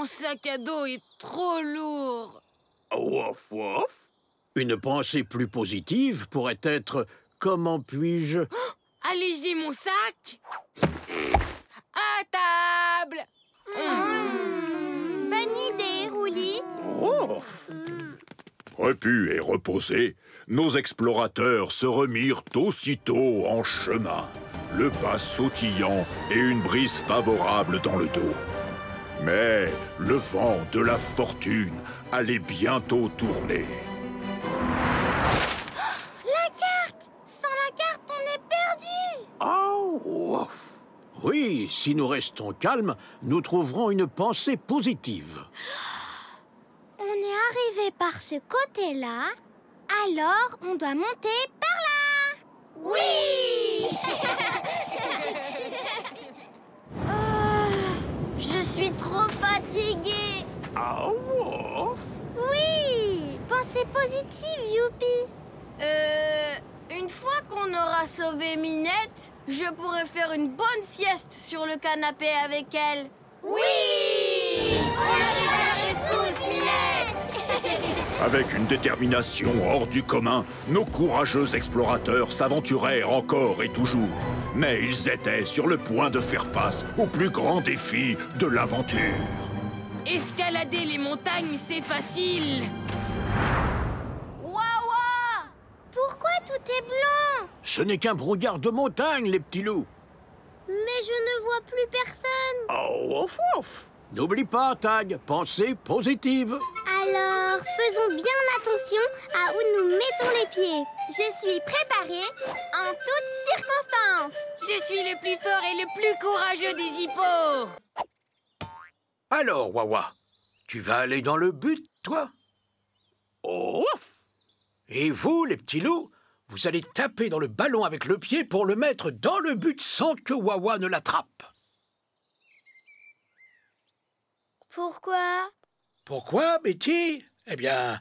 Mon sac à dos est trop lourd. Wouf, wouf. Une pensée plus positive pourrait être « Comment puis-je » Alléger mon sac. À table. Bonne idée, Roulis. Repus et reposés, nos explorateurs se remirent aussitôt en chemin, le pas sautillant et une brise favorable dans le dos. Mais le vent de la fortune allait bientôt tourner. La carte! Sans la carte, on est perdu! Oh, wouf. Oui, si nous restons calmes, nous trouverons une pensée positive. On est arrivé par ce côté-là, alors on doit monter par là! Oui! Je suis trop fatiguée. Ah, wouf. Oui! Pensée positive, Youpi! Une fois qu'on aura sauvé Minette, je pourrai faire une bonne sieste sur le canapé avec elle. Oui! On arrive à la rescousse, Minette! Avec une détermination hors du commun, nos courageux explorateurs s'aventurèrent encore et toujours. Mais ils étaient sur le point de faire face au plus grand défi de l'aventure. Escalader les montagnes, c'est facile. Waouh! Pourquoi tout est blanc? Ce n'est qu'un brouillard de montagne, les petits loups. Mais je ne vois plus personne. Oh, wouf, wouf. N'oublie pas, Tag, pensée positive. Alors, faisons bien attention à où nous mettons les pieds. Je suis préparée en toutes circonstances. Je suis le plus fort et le plus courageux des hippos. Alors, Wawa, tu vas aller dans le but, toi? Oh, ouf. Et vous, les petits loups, vous allez taper dans le ballon avec le pied pour le mettre dans le but sans que Wawa ne l'attrape. Pourquoi? Pourquoi, Betty? Eh bien,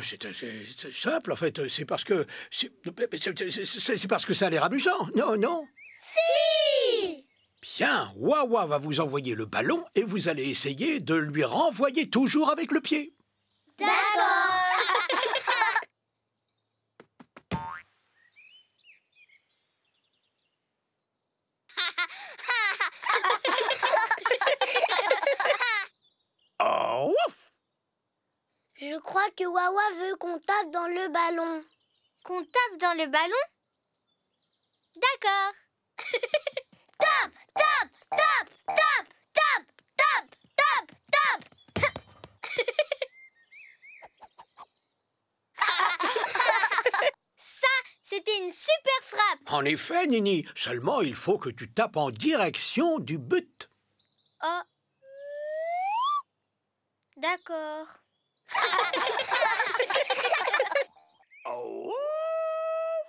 c'est simple, en fait. C'est parce que... C'est parce que ça a l'air amusant. Non, non. Si! Bien, Wawa va vous envoyer le ballon et vous allez essayer de lui renvoyer toujours avec le pied. D'accord. Oh, ouf! Je crois que Wawa veut qu'on tape dans le ballon. Qu'on tape dans le ballon? D'accord. Tape, tape, tape, tape, tape, tape, tape, tape. Ça, c'était une super frappe. En effet, Nini, seulement il faut que tu tapes en direction du but. Oh. D'accord. Oh,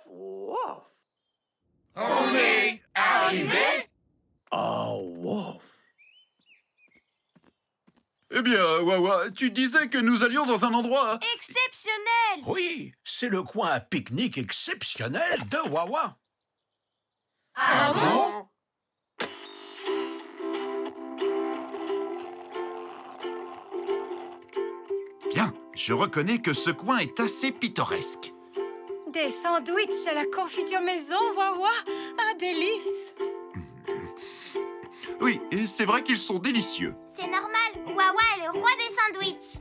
ouf! On est arrivé? Oh, ouf! Eh bien, Wawa, tu disais que nous allions dans un endroit... Exceptionnel! Oui, c'est le coin à pique-nique exceptionnel de Wawa. Ah bon? Bien, je reconnais que ce coin est assez pittoresque. Des sandwichs à la confiture maison, Wawa, un délice. Oui, et c'est vrai qu'ils sont délicieux. C'est normal, Wawa est le roi des sandwichs.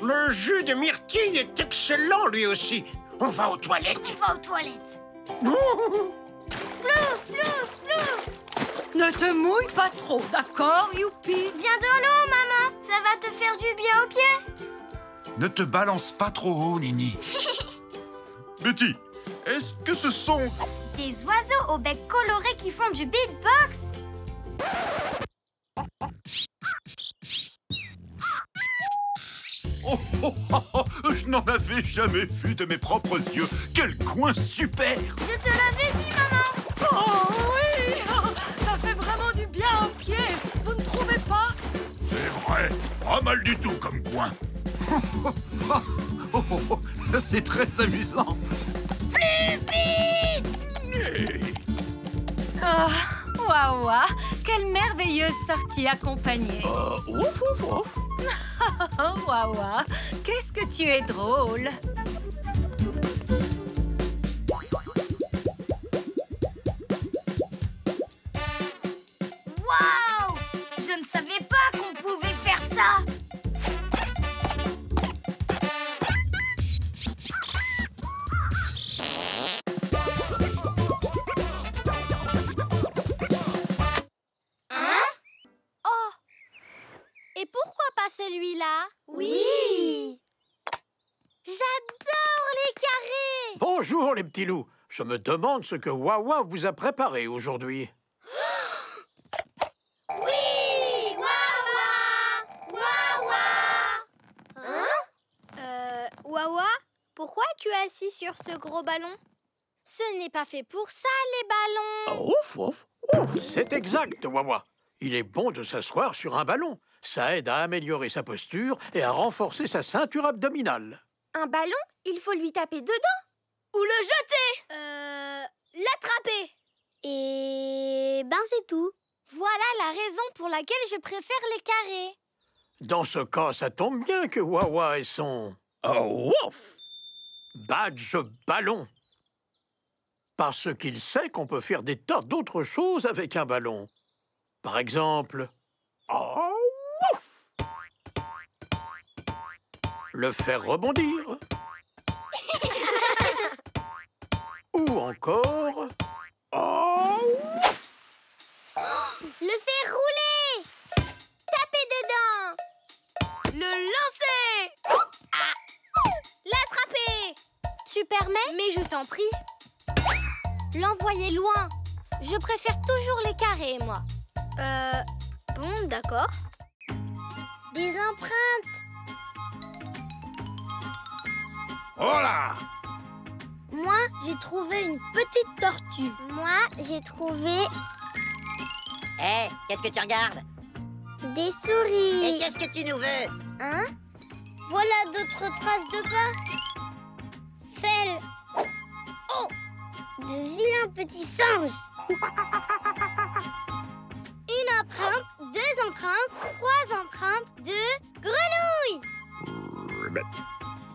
Le jus de myrtille est excellent, lui aussi. On va aux toilettes. On va aux toilettes. Plouf, plouf, plouf. Ne te mouille pas trop, d'accord, Youpi? Viens dans l'eau, maman. Ça va te faire du bien aux pieds. Ne te balance pas trop haut, Nini. Betty, est-ce que ce sont... Des oiseaux au bec coloré qui font du beatbox. Oh, oh, oh, oh, je n'en avais jamais vu de mes propres yeux. Quel coin super! Je te l'avais dit, maman. Oh oui, ça fait vraiment du bien aux pieds, vous ne trouvez pas? C'est vrai, pas mal du tout comme coin. C'est très amusant. Plus vite. Ah, Wawa, quelle merveilleuse sortie accompagnée. Ouf, ouf, ouf. Oh, Wawa, qu'est-ce que tu es drôle. Waouh! Je ne savais pas qu'on pouvait faire ça! Hein? Oh! Et pourquoi pas celui-là? Oui! J'adore les carrés! Bonjour, les petits loups. Je me demande ce que Wawa vous a préparé aujourd'hui. Oui! Wawa! Wawa! Hein? Wawa, pourquoi tu es assis sur ce gros ballon? Ce n'est pas fait pour ça, les ballons! Ouf, ouf, ouf. C'est exact, Wawa. Il est bon de s'asseoir sur un ballon. Ça aide à améliorer sa posture et à renforcer sa ceinture abdominale. Un ballon, il faut lui taper dedans. Ou le jeter. L'attraper! Et ben c'est tout. Voilà la raison pour laquelle je préfère les carrés. Dans ce cas, ça tombe bien que Wawa ait son... ouf! Badge ballon. Parce qu'il sait qu'on peut faire des tas d'autres choses avec un ballon. Par exemple... ouf! Le faire rebondir. Ou encore... ouf! Le faire rouler! Taper dedans! Le lancer. L'attraper! Tu permets? Mais je t'en prie. L'envoyer loin. Je préfère toujours les carrés, moi. Bon, d'accord. Des empreintes. Voilà! Moi, j'ai trouvé une petite tortue. Moi, j'ai trouvé Hé, qu'est-ce que tu regardes? des souris. Et qu'est-ce que tu nous veux? Hein? Voilà d'autres traces de pas. Celles... Oh! De vilains petits singes. Une empreinte, deux empreintes, trois empreintes de grenouilles.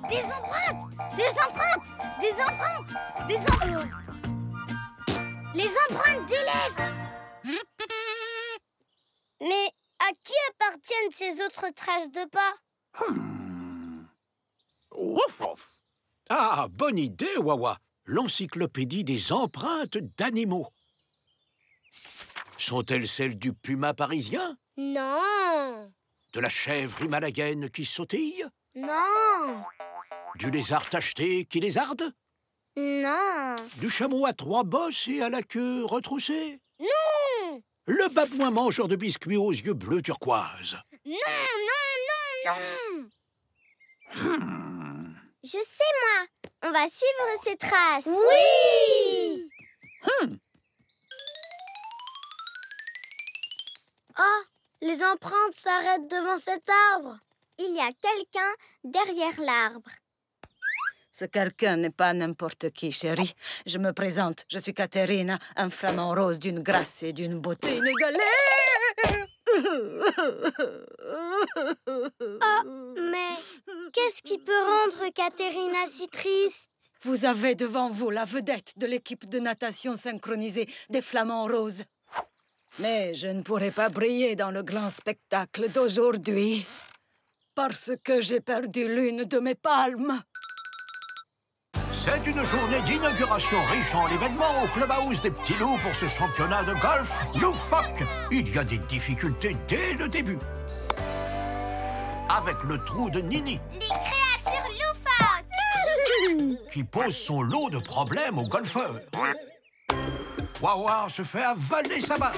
Des empreintes! Des empreintes! Des empreintes! Des empreintes! Les empreintes d'élèves! Mais à qui appartiennent ces autres traces de pas? Ouf, ouf. Ah, bonne idée, Wawa. L'encyclopédie des empreintes d'animaux. Sont-elles celles du puma parisien? Non! De la chèvre himalayenne qui sautille? Non! Du lézard tacheté qui lézarde? Non! Du chameau à trois bosses et à la queue retroussée? Non! Le babouin mangeur de biscuits aux yeux bleus turquoise? Non, non, non, non! Je sais, moi! On va suivre ces traces! Oui! Ah! Les empreintes s'arrêtent devant cet arbre! Il y a quelqu'un derrière l'arbre. Ce quelqu'un n'est pas n'importe qui, chérie. Je me présente, je suis Caterina, un flamant rose d'une grâce et d'une beauté inégalée. Ah, mais qu'est-ce qui peut rendre Caterina si triste? Vous avez devant vous la vedette de l'équipe de natation synchronisée des Flamants Roses. Mais je ne pourrai pas briller dans le grand spectacle d'aujourd'hui parce que j'ai perdu l'une de mes palmes. C'est une journée d'inauguration riche en événements au clubhouse des petits loups pour ce championnat de golf loufoque. Il y a des difficultés dès le début. Avec le trou de Nini, Les créatures loufoques! qui pose son lot de problèmes aux golfeurs. Wawa se fait avaler sa balle.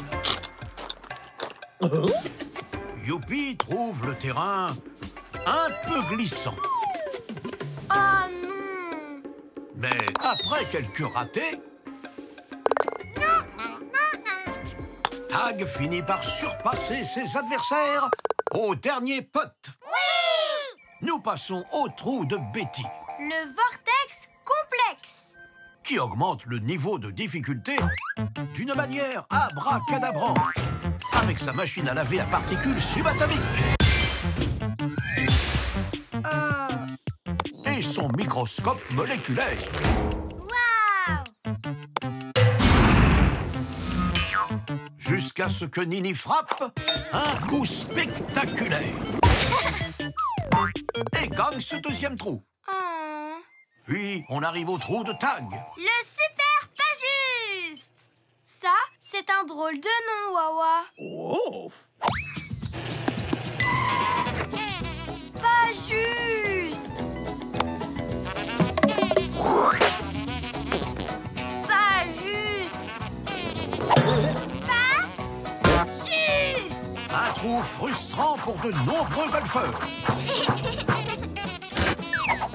Youpi trouve le terrain un peu glissant. Oh non! Mais après quelques ratés, Hag finit par surpasser ses adversaires au dernier putt. Oui! Nous passons au trou de Betty. Le vortex complexe. qui augmente le niveau de difficulté d'une manière abracadabrante avec sa machine à laver à particules subatomiques et son microscope moléculaire. Jusqu'à ce que Nini frappe un coup spectaculaire et gagne ce deuxième trou. Puis, on arrive au trou de tag. Le super pas juste. Ça, c'est un drôle de nom, Wawa. Oh! Pas juste. Pas juste. Pas juste. Un trou frustrant pour de nombreux golfeurs.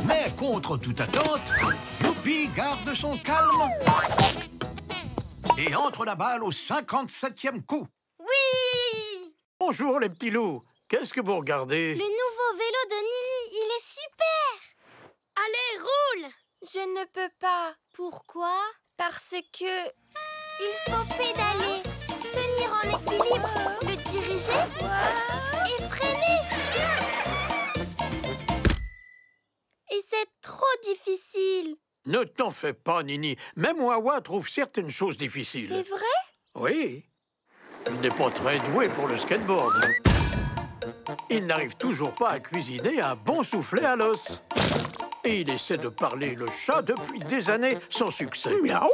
Mais contre toute attente, Youpi garde son calme et entre la balle au 57e coup. Oui. Bonjour les petits loups, qu'est-ce que vous regardez? Le nouveau vélo de Nini, il est super! Allez, roule. Je ne peux pas. Pourquoi? Parce que... Il faut pédaler, tenir en équilibre, le diriger et freiner. Et c'est trop difficile. Ne t'en fais pas, Nini. Même Wawa trouve certaines choses difficiles. C'est vrai? Oui. Il n'est pas très doué pour le skateboard. Il n'arrive toujours pas à cuisiner un bon soufflé à l'os. Et il essaie de parler le chat depuis des années sans succès. Miaou!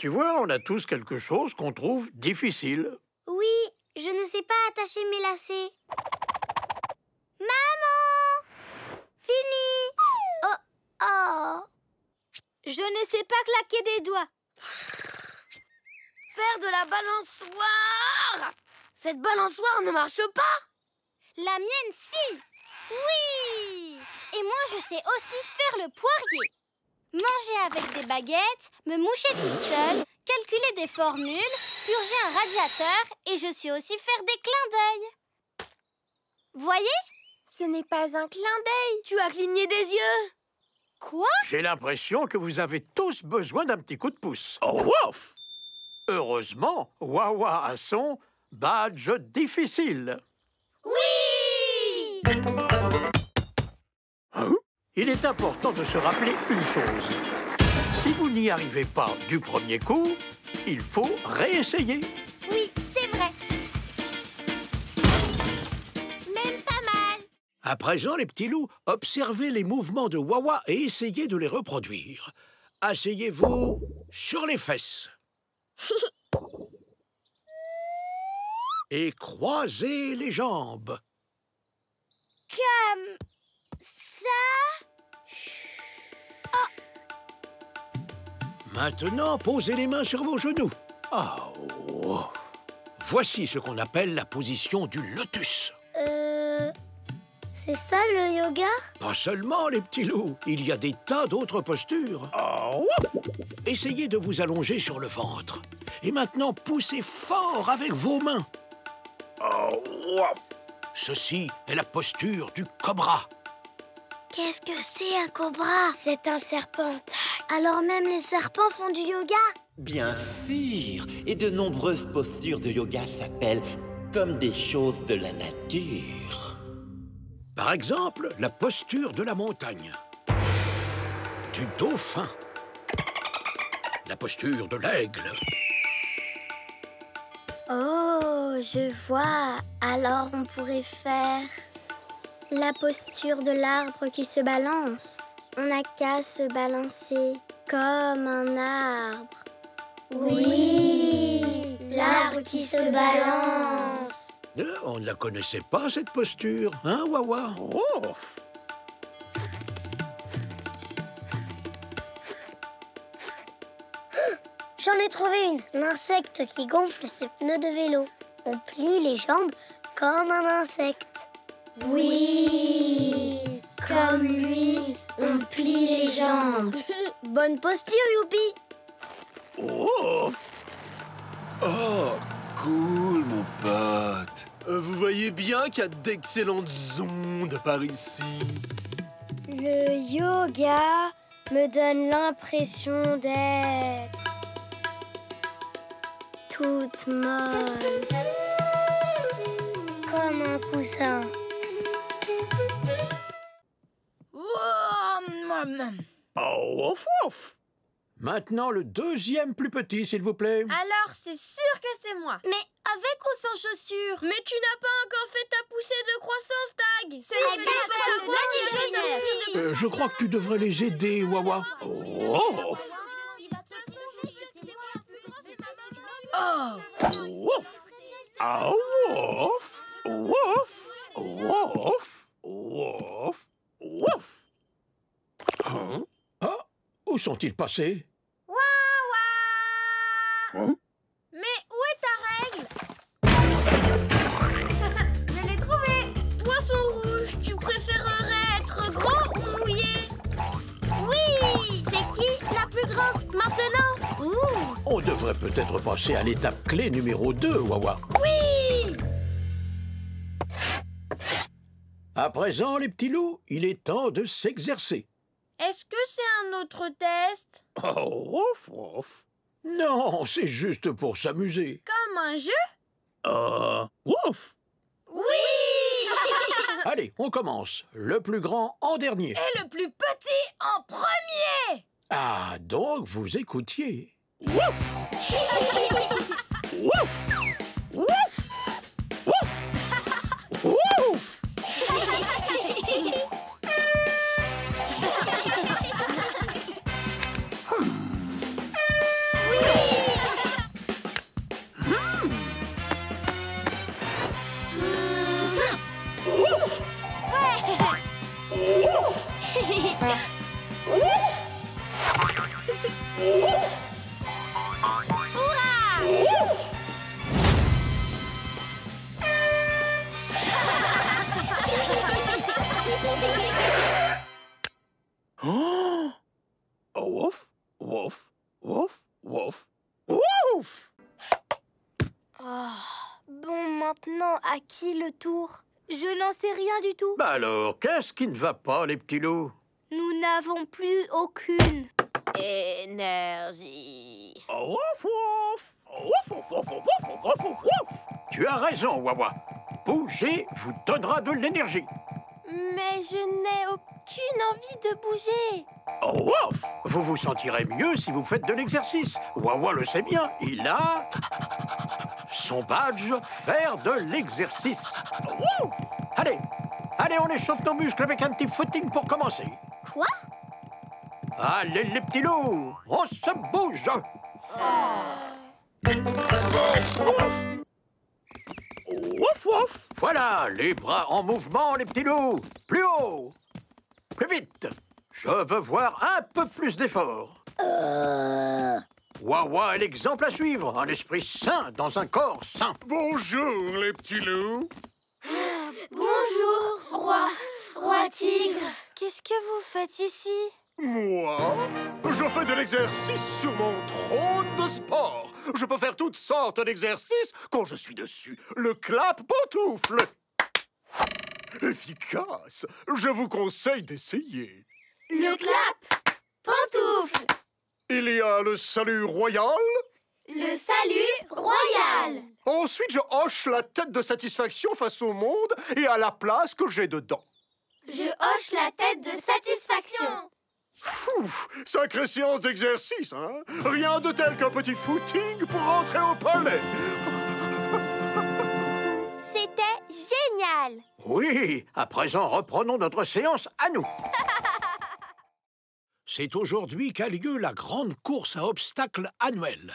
Tu vois, on a tous quelque chose qu'on trouve difficile. Oui, je ne sais pas attacher mes lacets. Maman! Fini! Oh, oh! Je ne sais pas claquer des doigts. Faire de la balançoire. Cette balançoire ne marche pas. La mienne, si! Oui! Et moi, je sais aussi faire le poirier. Manger avec des baguettes, me moucher toute seule, calculer des formules, purger un radiateur et je sais aussi faire des clins d'œil. Voyez? Ce n'est pas un clin d'œil. Tu as cligné des yeux. Quoi? J'ai l'impression que vous avez tous besoin d'un petit coup de pouce. Oh, ouf! Heureusement, Wawa a son badge difficile. Oui! Hein? Il est important de se rappeler une chose. Si vous n'y arrivez pas du premier coup, il faut réessayer. Oui, c'est vrai. Même pas mal. À présent, les petits loups, observez les mouvements de Wawa et essayez de les reproduire. Asseyez-vous sur les fesses. Et croisez les jambes. Comme ça. Maintenant, posez les mains sur vos genoux. Oh. Voici ce qu'on appelle la position du lotus. C'est ça le yoga? Pas seulement, les petits loups. Il y a des tas d'autres postures. Oh. Essayez de vous allonger sur le ventre. Et maintenant, poussez fort avec vos mains. Oh. Ceci est la posture du cobra. Qu'est-ce que c'est un cobra? C'est un serpent. Alors même les serpents font du yoga? Bien sûr. Et de nombreuses postures de yoga s'appellent comme des choses de la nature. Par exemple, la posture de la montagne, du dauphin, la posture de l'aigle. Oh, je vois. Alors on pourrait faire la posture de l'arbre qui se balance. On n'a qu'à se balancer comme un arbre. Oui, l'arbre qui se balance. On ne la connaissait pas, cette posture, hein, Wawa? Oh. J'en ai trouvé une. L'insecte qui gonfle ses pneus de vélo. On plie les jambes comme un insecte. Oui, comme lui, on plie les jambes. Bonne posture, Youpi. Oh. Oh, cool, mon pote. Vous voyez bien qu'il y a d'excellentes ondes par ici. Le yoga, me donne l'impression d'être toute molle, comme un poussin. Oh, ouf, ouf. Maintenant, le deuxième plus petit, s'il vous plaît. Alors, c'est sûr que c'est moi. Mais avec ou sans chaussures? Mais tu n'as pas encore fait ta poussée de croissance, Tag. C'est Je crois que tu devrais les aider, Wawa. Oh. Ouf. Ah, ouf. Ouf. Ouf. Ouf. Ouf. Hein? Ah, où sont-ils passés? Hein? Mais où est ta règle? Je l'ai trouvé. Poisson rouge, tu préférerais être grand ou mouillé? Oui. C'est qui la plus grande maintenant? On devrait peut-être passer à l'étape clé numéro 2, Wawa. Oui. À présent, les petits loups, il est temps de s'exercer. Est-ce que c'est un autre test? Oh, ouf, ouf. Non, c'est juste pour s'amuser. Comme un jeu? Ouf. Oui. Allez, on commence. Le plus grand en dernier. Et le plus petit en premier. Ah, donc vous écoutiez. Ouf. Ouf. Ouf. Ouf. Ouf. Oh! Ouf, ouf, ouf, ouf, ouf! Bon, maintenant, à qui le tour? Je n'en sais rien du tout. Bah alors, qu'est-ce qui ne va pas, les petits loups? Nous n'avons plus aucune énergie. Ouf, ouf! Ouf, ouf, ouf, ouf, ouf, ouf, ouf, ouf! Tu as raison, Wawa. Bouger vous donnera de l'énergie. Mais je n'ai aucune envie de bouger. Oh, ouf! Vous vous sentirez mieux si vous faites de l'exercice. Wawa le sait bien, il a son badge faire de l'exercice. Ouf! Allez, on échauffe nos muscles avec un petit footing pour commencer. Quoi? Allez, les petits loups, on se bouge. Ouf! Ouf, ouf! Voilà, les bras en mouvement, les petits loups. Plus haut, plus vite. Je veux voir un peu plus d'effort. Wawa est l'exemple à suivre. Un esprit sain dans un corps sain. Bonjour, les petits loups. Bonjour, roi tigre. Qu'est-ce que vous faites ici? Moi, je fais de l'exercice sur mon trône de sport. Je peux faire toutes sortes d'exercices quand je suis dessus. Le clap-pantoufle. Efficace. Je vous conseille d'essayer. Le clap pantoufle. Il y a le salut royal. Le salut royal. Ensuite, je hoche la tête de satisfaction face au monde et à la place que j'ai dedans. Je hoche la tête de satisfaction. Ouf, sacrée séance d'exercice, hein? Rien de tel qu'un petit footing pour rentrer au palais. C'était génial. Oui, à présent, reprenons notre séance à nous. C'est aujourd'hui qu'a lieu la grande course à obstacles annuelle.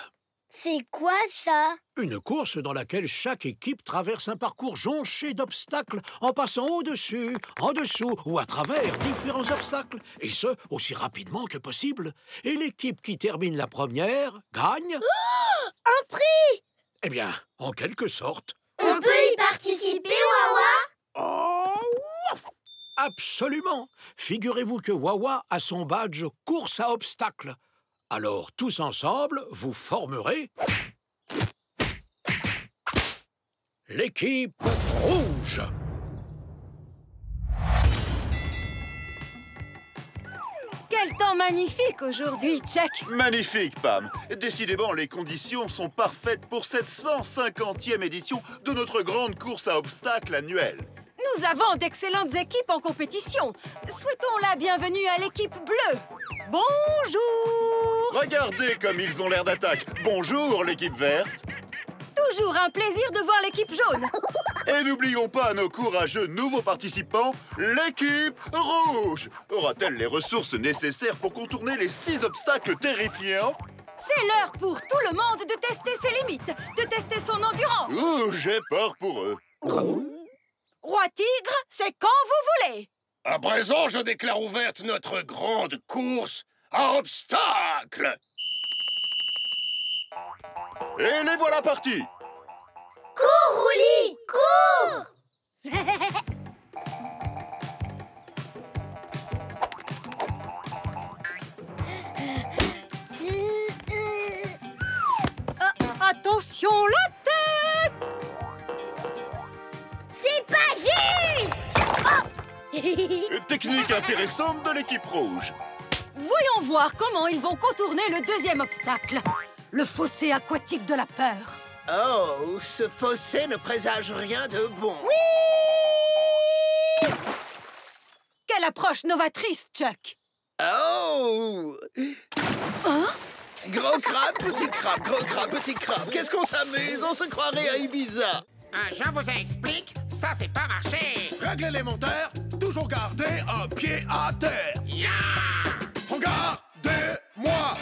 C'est quoi ça? Une course dans laquelle chaque équipe traverse un parcours jonché d'obstacles en passant au-dessus, en dessous ou à travers différents obstacles, et ce, aussi rapidement que possible. Et l'équipe qui termine la première gagne... Oh, un prix! Eh bien, en quelque sorte... On peut y participer, Wawa? Oh, ouf! Absolument! Figurez-vous que Wawa a son badge course à obstacles. Alors, tous ensemble, vous formerez... l'équipe rouge. Quel Quel temps magnifique aujourd'hui, Chuck! Magnifique, Pam. Décidément, les conditions sont parfaites pour cette 150e édition de notre grande course à obstacles annuelle. Nous avons d'excellentes équipes en compétition. Souhaitons la bienvenue à l'équipe bleue. Bonjour! Regardez comme ils ont l'air d'attaque. Bonjour, l'équipe verte. Toujours un plaisir de voir l'équipe jaune. Et n'oublions pas nos courageux nouveaux participants, l'équipe rouge. Aura-t-elle les ressources nécessaires pour contourner les 6 obstacles terrifiants? C'est l'heure pour tout le monde de tester ses limites, de tester son endurance. Ouh, j'ai peur pour eux. Roi Tigre, c'est quand vous voulez. À présent, je déclare ouverte notre grande course à obstacles. Et les voilà partis. Cours, Rouli, cours! Attention, la tête! C'est pas juste! Technique intéressante de l'équipe rouge. Voyons voir comment ils vont contourner le deuxième obstacle. Le fossé aquatique de la peur. Oh, ce fossé ne présage rien de bon. Oui! Quelle approche novatrice, Chuck! Oh! Hein? Gros crabe, petit crabe. Qu'est-ce qu'on s'amuse? On se croirait à Ibiza. Je vous explique, ça c'est pas marché. Réglez les moteurs, toujours garder un pied à terre. Yeah! Regardez-moi,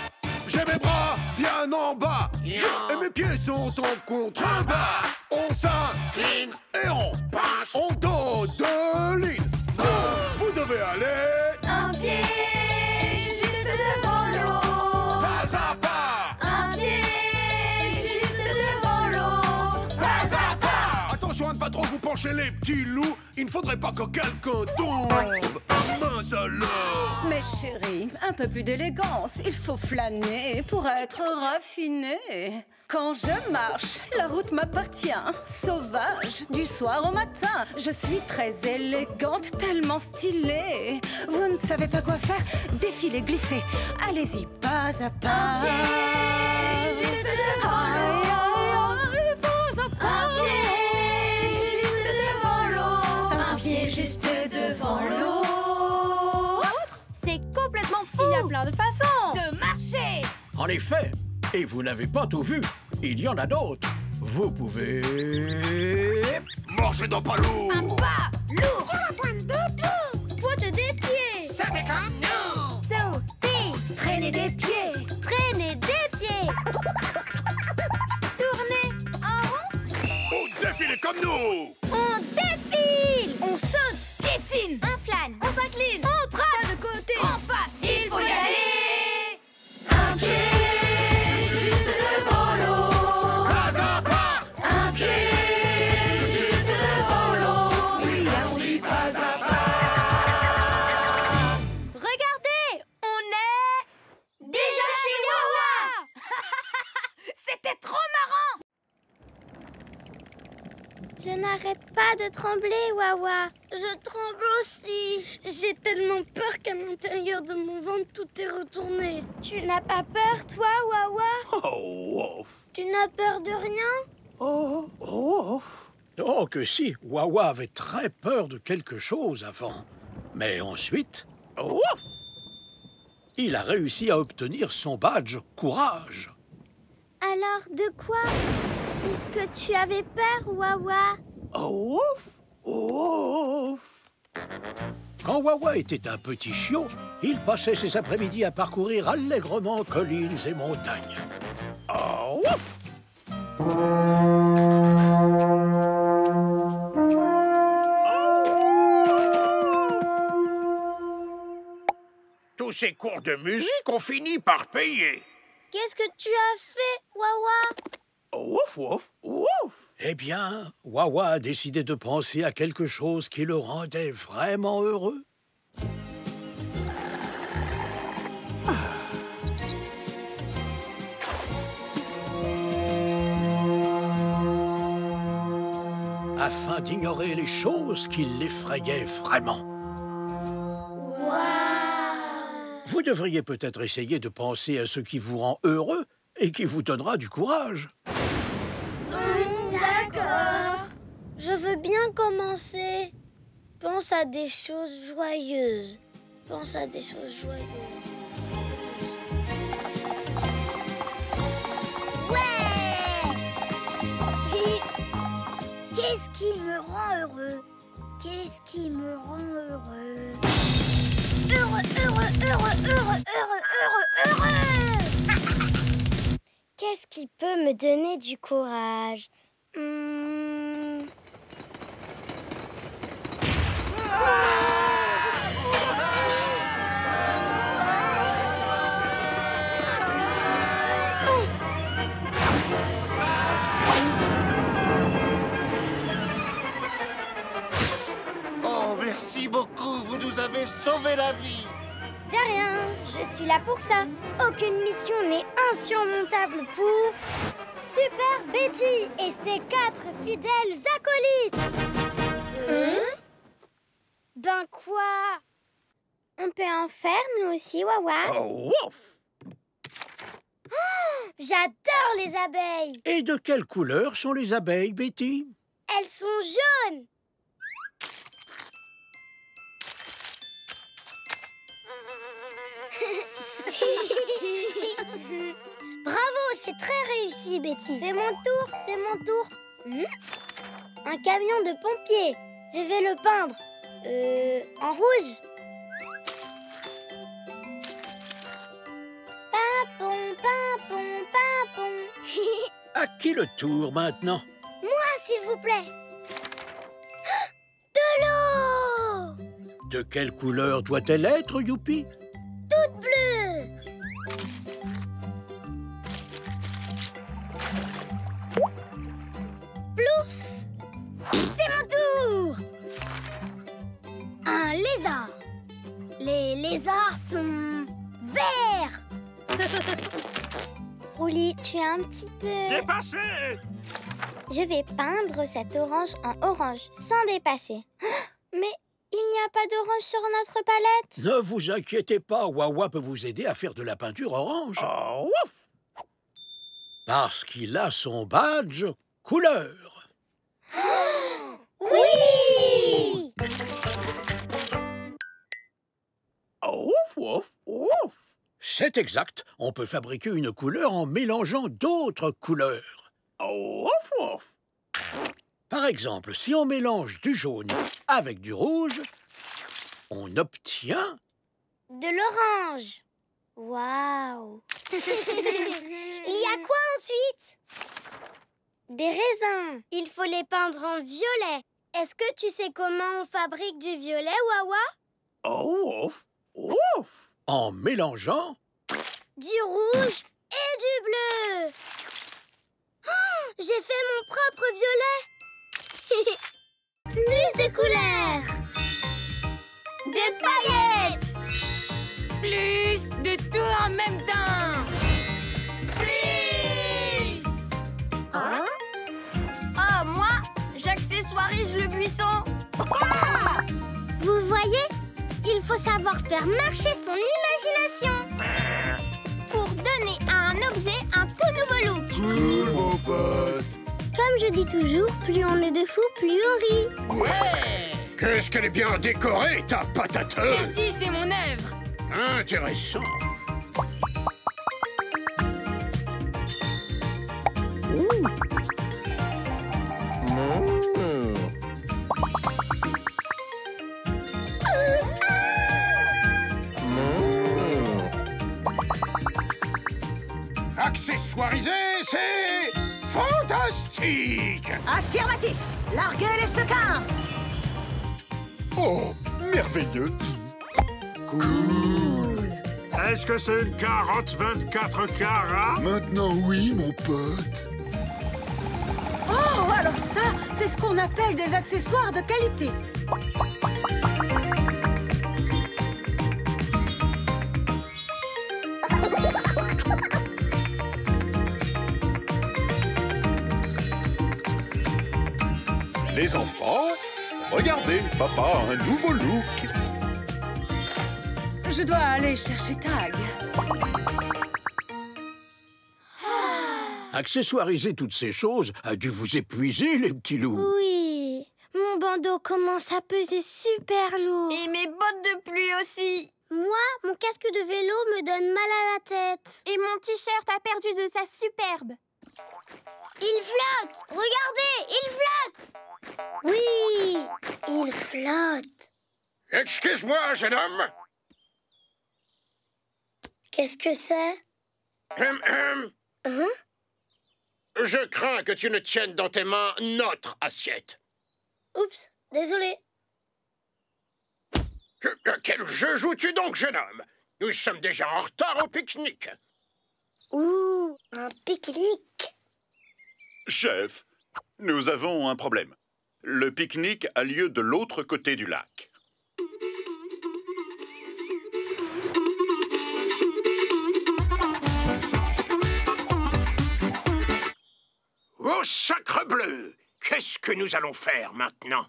j'ai mes bras bien en bas. Et mes pieds sont en contrebas. On s'incline et on penche. On donne de ligne. Vous devez aller Un pied juste devant l'autre. pas à pas. Un pied juste devant l'autre. Pas à pas. Attention à ne pas trop vous pencher les petits loups. Il ne faudrait pas que quelqu'un tombe. Mince alors. Mais chérie, un peu plus d'élégance. Il faut flâner pour être raffiné. Quand je marche, la route m'appartient. Sauvage, du soir au matin. Je suis très élégante, tellement stylée. Vous ne savez pas quoi faire? Défilez, glissez. Allez-y, pas à pas. Juste devant l'autre. Pas à pas. Un pied juste devant l'autre. Un pied juste devant l'autre. C'est complètement fou. Il y a plein de façons De marcher! En effet, et vous n'avez pas tout vu, il y en a d'autres. Vous pouvez... Marchez dans pas lourd. Un pas lourd! Sur la pointe de tout! Pointe des pieds! Sautez comme nous! Sauter! Traîner des pieds. Traîner des pieds! Tourner en rond! On défile comme nous. On défile! On saute! Piétine! On flâne! On s'incline! On trappe! Pas de côté! On passe! Il faut y aller! Un pied juste devant l'autre. Pas à pas. Un pied juste devant l'autre. Oui, pas à pas. Regardez! On est... déjà chez Wawa! C'était trop marrant! Je n'arrête pas de trembler, Wawa. Je tremble aussi. J'ai tellement peur qu'à l'intérieur de mon ventre, tout est retourné. Tu n'as pas peur, toi, Wawa? Oh, Tu n'as peur de rien? Oh, que si, Wawa avait très peur de quelque chose avant. Mais ensuite, ouf, il a réussi à obtenir son badge courage. Alors, de quoi? Est-ce que tu avais peur, Wawa? Ouf, ouf. Quand Wawa était un petit chiot, il passait ses après-midi à parcourir allègrement collines et montagnes. Oh, ouf. Tous ces cours de musique ont fini par payer. Qu'est-ce que tu as fait, Wawa? Ouf, ouf, ouf. Eh bien, Wawa a décidé de penser à quelque chose qui le rendait vraiment heureux. Afin d'ignorer les choses qui l'effrayaient vraiment. Vous devriez peut-être essayer de penser à ce qui vous rend heureux et qui vous donnera du courage. D'accord. Je veux bien commencer. Pense à des choses joyeuses. Pense à des choses joyeuses. Ouais! Qu'est-ce qui me rend heureux? Qu'est-ce qui me rend heureux? Heureux, heureux, heureux, heureux, heureux, heureux, heureux! Qu'est-ce qui peut me donner du courage? Oh, merci beaucoup, vous nous avez sauvé la vie. De rien, je suis là pour ça. Aucune mission n'est insurmontable pour Super Betty et ses 4 fidèles acolytes. Ben quoi? On peut en faire nous aussi, Wawa? Oh, ouf! Oh, j'adore les abeilles. Et de quelle couleur sont les abeilles, Betty? Elles sont jaunes. Bravo, c'est très réussi, Betty. C'est mon tour, c'est mon tour. Un camion de pompiers. Je vais le peindre. En rouge. Pimpon, pimpon, pimpon. À qui le tour maintenant? Moi, s'il vous plaît. De l'eau. De quelle couleur doit-elle être, Youpi? Toute bleue. Plouf. C'est mon tour. Un lézard. Les lézards sont verts. Rouli, tu es un petit peu... Dépassé! Je vais peindre cette orange en orange, sans dépasser. Mais il n'y a pas d'orange sur notre palette. Ne vous inquiétez pas, Wawa peut vous aider à faire de la peinture orange. Oh, ouf! Parce qu'il a son badge couleur. Oui! Ouf, ouf, ouf! C'est exact. On peut fabriquer une couleur en mélangeant d'autres couleurs. Ouf, ouf! Par exemple, si on mélange du jaune avec du rouge, on obtient... de l'orange. Waouh! Il y a quoi ensuite? Des raisins. Il faut les peindre en violet. Est-ce que tu sais comment on fabrique du violet, Wawa? Oh, ouf, ouf! En mélangeant... du rouge et du bleu. Oh, j'ai fait mon propre violet. Plus de couleurs. De paillettes. Plus de tout en même temps. Plus. Oh, moi, j'accessoirise le buisson. Vous voyez, il faut savoir faire marcher son imagination pour donner à un objet un tout nouveau look. Cool, mon pote. Comme je dis toujours, plus on est de fous, plus on rit. Ouais! Qu'est-ce qu'elle est bien décorée, ta patateuse! Merci, c'est mon œuvre. Intéressant. Accessoirisé, c'est fantastique! Affirmatif. Larguez les sequins. Oh, merveilleux! Cool! Est-ce que c'est une carotte 24 carats? Maintenant, oui, mon pote. Oh, alors ça, c'est ce qu'on appelle des accessoires de qualité. Les enfants, regardez, papa a un nouveau look. Je dois aller chercher Tag. Accessoiriser toutes ces choses a dû vous épuiser, les petits loups. Oui, mon bandeau commence à peser super lourd. Et mes bottes de pluie aussi. Moi, mon casque de vélo me donne mal à la tête. Et mon t-shirt a perdu de sa superbe. Il flotte! Regardez, il flotte! Oui, il flotte. Excuse-moi, jeune homme. Qu'est-ce que c'est? Hein? Je crains que tu ne tiennes dans tes mains notre assiette. Oups, désolé. Quel jeu joues-tu donc, jeune homme? Nous sommes déjà en retard au pique-nique. Ouh, un pique-nique. Chef, nous avons un problème. Le pique-nique a lieu de l'autre côté du lac. Oh, sacre bleu! Qu'est-ce que nous allons faire maintenant?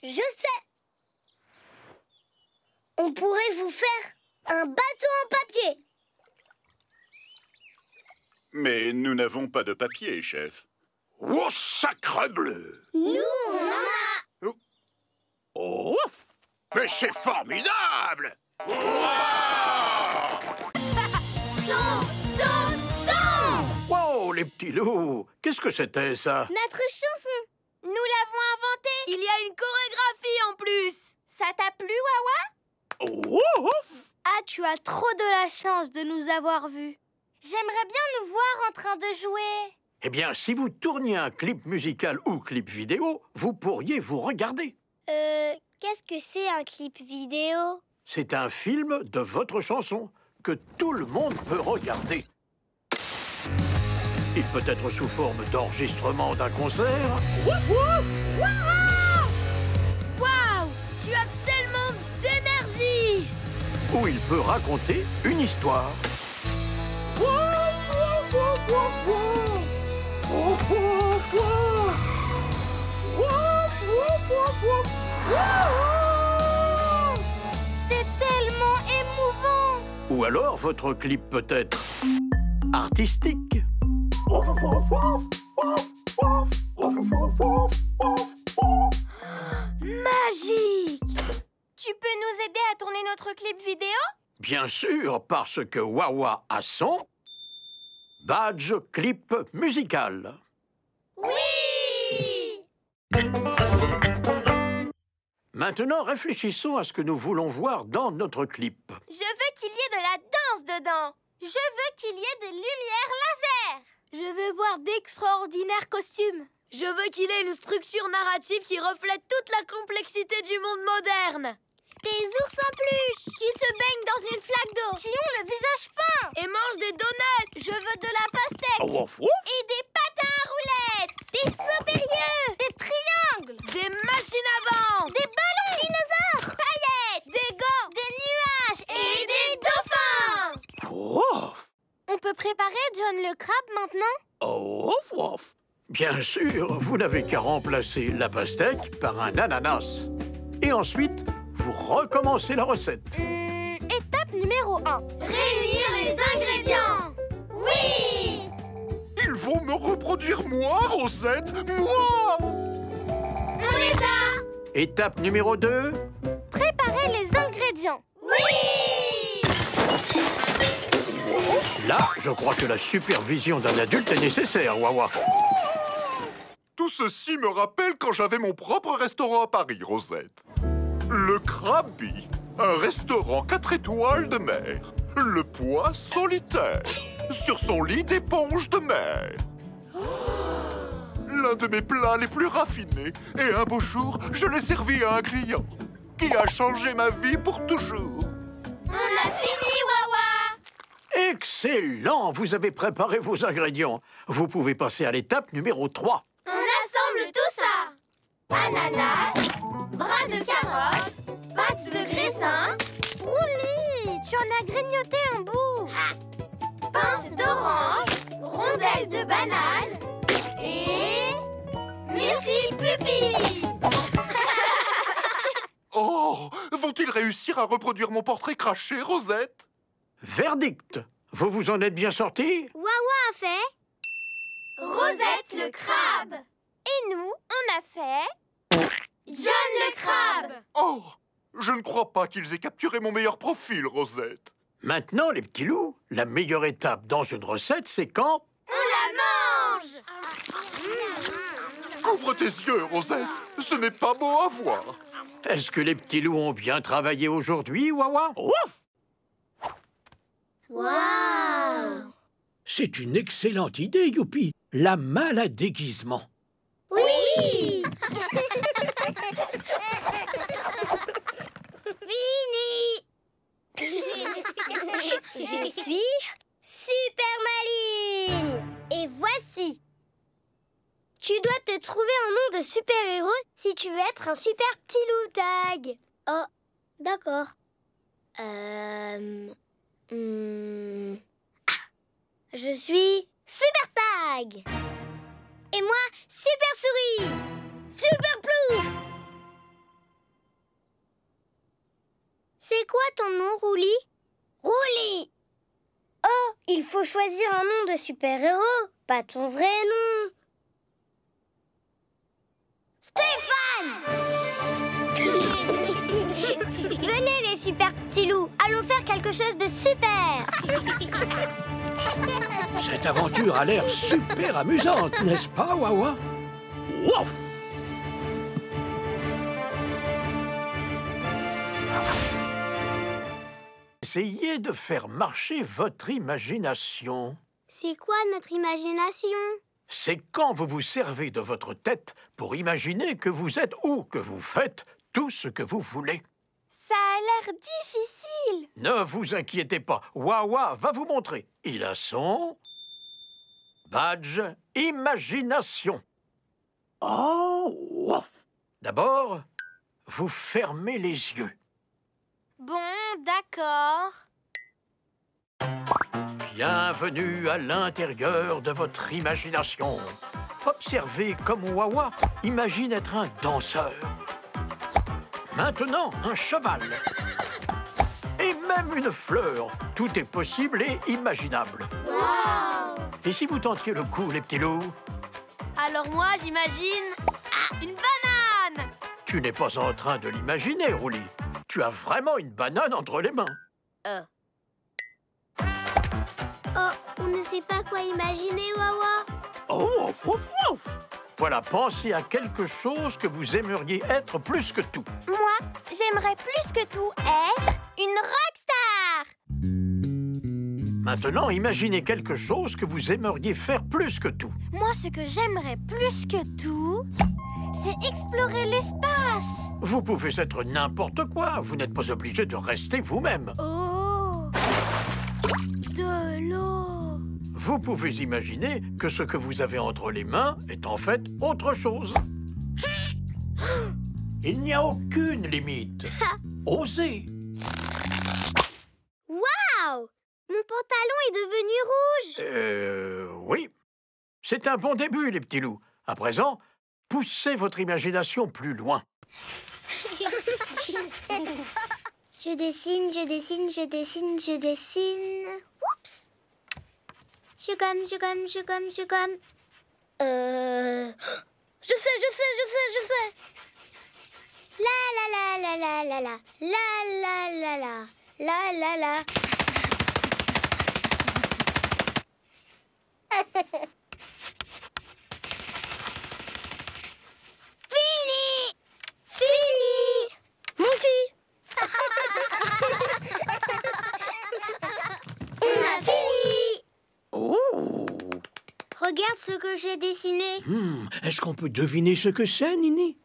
Je sais. On pourrait vous faire un bateau en papier. Mais nous n'avons pas de papier, chef. Oh, sacre bleu! Nous, on en a. Oh! Mais c'est formidable! Wow, les petits loups! Qu'est-ce que c'était, ça? Notre chanson. Nous l'avons inventée. Il y a une chorégraphie en plus. Ça t'a plu, Wawa? Ouf! Ah, tu as trop de la chance de nous avoir vus. J'aimerais bien nous voir en train de jouer. Eh bien, si vous tourniez un clip musical ou clip vidéo, vous pourriez vous regarder. Qu'est-ce que c'est un clip vidéo? C'est un film de votre chanson que tout le monde peut regarder. Il peut être sous forme d'enregistrement d'un concert. Wouf wouf! Waouh! Waouh! Tu as tellement d'énergie! Ou il peut raconter une histoire. C'est tellement émouvant! Ou alors votre clip peut être artistique. Magique! Tu peux nous aider à tourner notre clip vidéo? Bien sûr, parce que Wawa a son badge clip musical. Oui! Maintenant, réfléchissons à ce que nous voulons voir dans notre clip. Je veux qu'il y ait de la danse dedans. Je veux qu'il y ait des lumières laser. Je veux voir d'extraordinaires costumes. Je veux qu'il ait une structure narrative qui reflète toute la complexité du monde moderne. Des ours en peluche Qui se baignent dans une flaque d'eau. qui ont le visage peint. Et mangent des donuts. Je veux de la pastèque. Wouf, wouf. Et des patins à roulettes. Des sauts périlleux. Des triangles. Des machines à vent. Des ballons dinosaures. Paillettes. Des gants. Des nuages. Et des dauphins. Wouf. On peut préparer John le crabe maintenant? Wouf, wouf. Bien sûr, vous n'avez qu'à remplacer la pastèque par un ananas. Et ensuite, vous recommencez la recette. Étape numéro 1. Réunir les ingrédients. Oui! Ils vont me reproduire moi, Rosette, moi! On les a! Étape numéro 2. Préparer les ingrédients. Oui! Là, je crois que la supervision d'un adulte est nécessaire, Wawa. Tout ceci me rappelle quand j'avais mon propre restaurant à Paris, Rosette. Le Krabby, un restaurant 4 étoiles de mer. Le pois solitaire, sur son lit d'éponge de mer. L'un de mes plats les plus raffinés. Et un beau jour, je l'ai servi à un client qui a changé ma vie pour toujours. On a fini, Wawa! Excellent! Vous avez préparé vos ingrédients. Vous pouvez passer à l'étape numéro 3. On assemble tout ça. Ananas, bras de carotte, pâte de graissin, Roulis, tu en as grignoté un bout. pince d'orange, rondelles de banane et myrtille pupille. Oh, vont-ils Va-t-il réussir à reproduire mon portrait craché, Rosette? Verdict. Vous vous en êtes bien sortis? Wawa a fait Rosette le crabe. Et nous, on a fait John le crabe. Oh, je ne crois pas qu'ils aient capturé mon meilleur profil, Rosette. Maintenant, les petits loups, la meilleure étape dans une recette, c'est quand... On la mange. Couvre tes yeux, Rosette. Ce n'est pas beau à voir. Est-ce que les petits loups ont bien travaillé aujourd'hui, Wawa? Ouf! Waouh! C'est une excellente idée, Youpi. La malle à déguisement. Oui! Fini! Je suis super maline! Et voici! Tu dois te trouver un nom de super-héros si tu veux être un super petit loup tag. Oh, d'accord. Je suis super tag. Et moi, super souris. Super plouf. C'est quoi ton nom, Rouli? Rouli. Oh, il faut choisir un nom de super-héros, pas ton vrai nom. Stéphane. Venez les super petits loups, allons faire quelque chose de super. Cette aventure a l'air super amusante, n'est-ce pas, Wawa? Ouf! Essayez de faire marcher votre imagination. C'est quoi notre imagination? C'est quand vous vous servez de votre tête pour imaginer que vous êtes ou que vous faites tout ce que vous voulez. Ça a l'air difficile. Ne vous inquiétez pas, Wawa va vous montrer. Il a son badge imagination. Oh, ouf! D'abord, vous fermez les yeux. Bon, d'accord. Bienvenue à l'intérieur de votre imagination. Observez comme Wawa imagine être un danseur. Maintenant, un cheval. Et même une fleur. Tout est possible et imaginable. Wow! Et si vous tentiez le coup, les petits loups? Alors moi, j'imagine... une banane! Tu n'es pas en train de l'imaginer, Rouli. Tu as vraiment une banane entre les mains. Oh, on ne sait pas quoi imaginer, Wawa. Oh, ouf, ouf, ouf! Voilà, pensez à quelque chose que vous aimeriez être plus que tout. Moi, j'aimerais plus que tout être une rockstar! Maintenant, imaginez quelque chose que vous aimeriez faire plus que tout. Moi, ce que j'aimerais plus que tout, c'est explorer l'espace. Vous pouvez être n'importe quoi. Vous n'êtes pas obligé de rester vous-même. Oh! De l'eau! Vous pouvez imaginer que ce que vous avez entre les mains est en fait autre chose. Il n'y a aucune limite. Osez! Waouh! Mon pantalon est devenu rouge. Oui. C'est un bon début, les petits loups. À présent, poussez votre imagination plus loin. Je dessine, je dessine, je dessine, je dessine. Oups! Je gomme. Je sais. La. Fini. Moi aussi. On a fini. Oh! Regarde ce que j'ai dessiné. Est-ce qu'on peut deviner ce que c'est, Nini?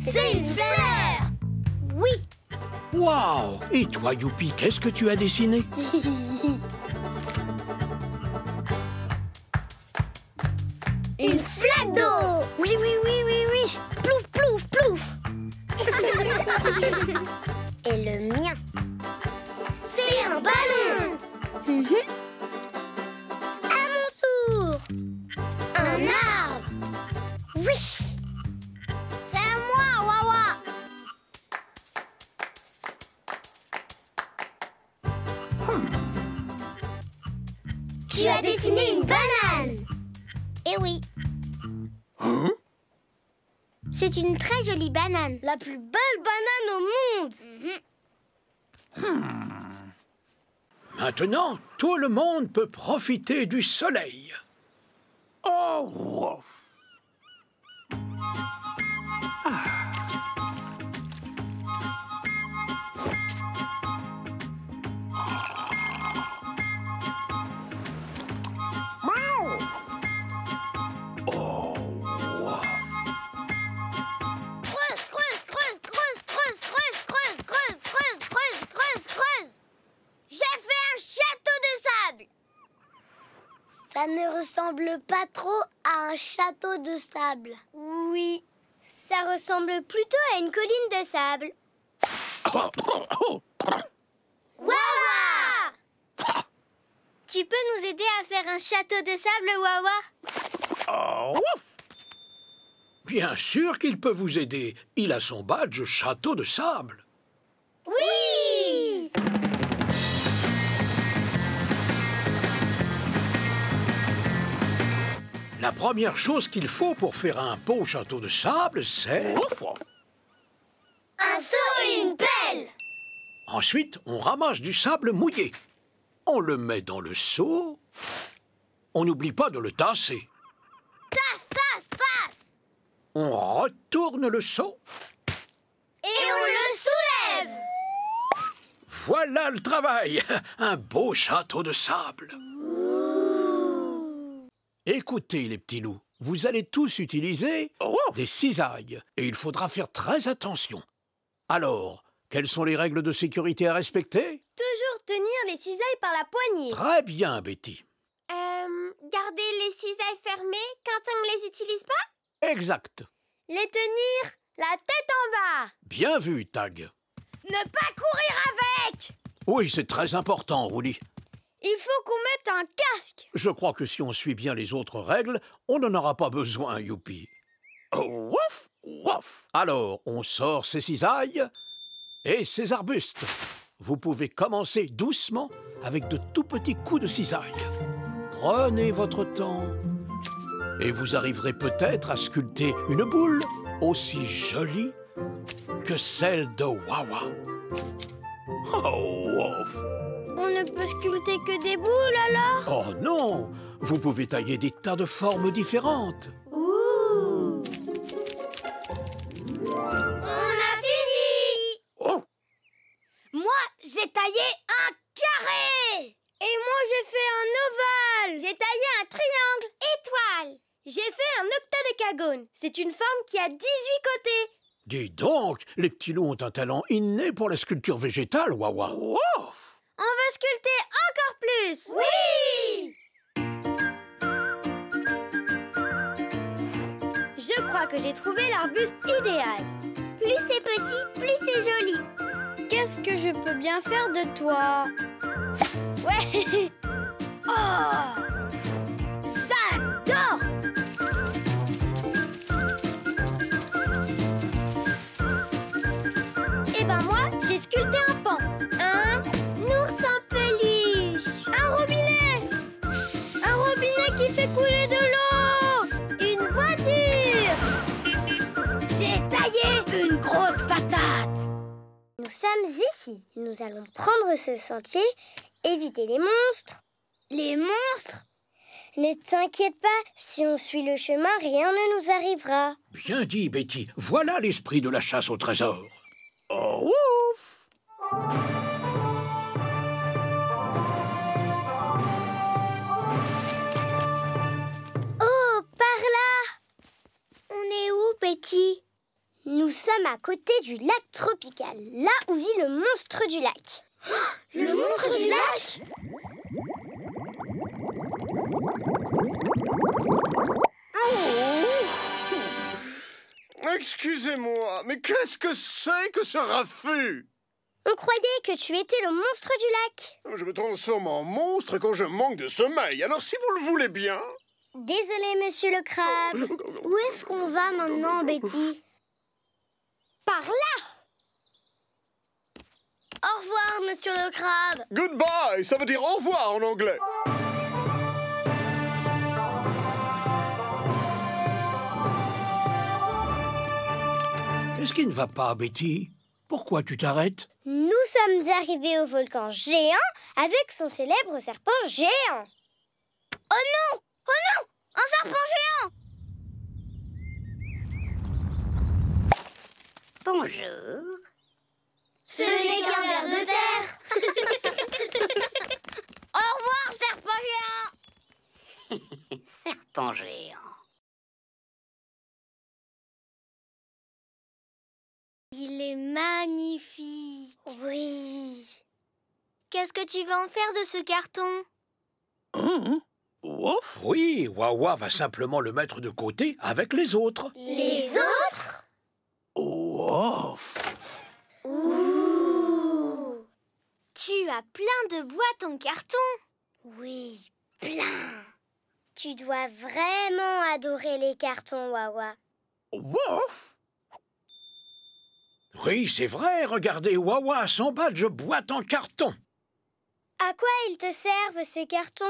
C'est une fleur. Oui. Waouh! Et toi, Youpi, qu'est-ce que tu as dessiné? Une flaque d'eau. Oui. Plouf. Et le mien, c'est un ballon. À mon tour, un arbre. Oui. Tu as dessiné une banane. Eh oui. Hein? C'est une très jolie banane. La plus belle banane au monde. Maintenant, tout le monde peut profiter du soleil. Oh, wouf. Ça ne ressemble pas trop à un château de sable. Oui, ça ressemble plutôt à une colline de sable. Wawa! Tu peux nous aider à faire un château de sable, Wawa? Oh, ouf! Bien sûr qu'il peut vous aider. Il a son badge château de sable. Oui! La première chose qu'il faut pour faire un beau château de sable, c'est... Un seau et une pelle! Ensuite, on ramasse du sable mouillé. On le met dans le seau. On n'oublie pas de le tasser. Tasse, tasse, tasse! On retourne le seau. Et on le soulève! Voilà le travail. Un beau château de sable. Écoutez, les petits loups, vous allez tous utiliser des cisailles et il faudra faire très attention. Alors, quelles sont les règles de sécurité à respecter? Toujours tenir les cisailles par la poignée. Très bien, Betty. Garder les cisailles fermées quand on ne les utilise pas? Exact. Les tenir la tête en bas. Bien vu, Tag. Ne pas courir avec. Oui, c'est très important, Rouli. Il faut qu'on mette un casque. Je crois que si on suit bien les autres règles, on n'en aura pas besoin, Youpi. Oh, wouf, wouf. Alors, on sort ces cisailles et ces arbustes. Vous pouvez commencer doucement avec de tout petits coups de cisaille. Prenez votre temps et vous arriverez peut-être à sculpter une boule aussi jolie que celle de Wawa. Oh, wouf. On ne peut sculpter que des boules alors? Oh non! Vous pouvez tailler des tas de formes différentes. Ouh! On a fini! Oh! Moi, j'ai taillé un carré! Et moi, j'ai fait un ovale! J'ai taillé un triangle. Étoile! J'ai fait un octadécagone. C'est une forme qui a 18 côtés. Dis donc, les petits loups ont un talent inné pour la sculpture végétale, Wawa. Ouf! On veut sculpter encore plus. Oui! Je crois que j'ai trouvé l'arbuste idéal. Plus c'est petit, plus c'est joli. Qu'est-ce que je peux bien faire de toi? Ouais! Oh! J'adore! Eh ben moi, j'ai sculpté un pan. Un ours en peluche. Un robinet. Un robinet qui fait couler de l'eau. Une voiture. J'ai taillé une grosse patate. Nous sommes ici. Nous allons prendre ce sentier, éviter les monstres. Les monstres? Ne t'inquiète pas, si on suit le chemin, rien ne nous arrivera. Bien dit, Betty. Voilà l'esprit de la chasse au trésor. Oh, ouf! Oh, par là! On est où, Betty? Nous sommes à côté du lac tropical, là où vit le monstre du lac. Le monstre du lac? Excusez-moi, mais qu'est-ce que c'est que ce raffut? On croyait que tu étais le monstre du lac. Je me transforme en monstre quand je manque de sommeil, alors si vous le voulez bien... Désolé, monsieur le crabe. Où est-ce qu'on va maintenant, Betty? Par là! Au revoir, monsieur le crabe. Goodbye, ça veut dire au revoir en anglais. qui ne va pas, Betty? Pourquoi tu t'arrêtes? Nous sommes arrivés au volcan géant avec son célèbre serpent géant. Oh non! Oh non! Un serpent géant! Bonjour. Ce n'est qu'un ver de terre. Au revoir, serpent géant. Serpent géant. Il est magnifique. Oui. Qu'est-ce que tu vas en faire de ce carton? Ouf! Oui, Wawa va simplement le mettre de côté avec les autres. Les autres? Ouf! Ouh. Tu as plein de boîtes en carton. Oui, plein. Tu dois vraiment adorer les cartons, Wawa. Ouf! Oui, c'est vrai, regardez, Wawa a son badge boîte en carton. À quoi ils te servent, ces cartons?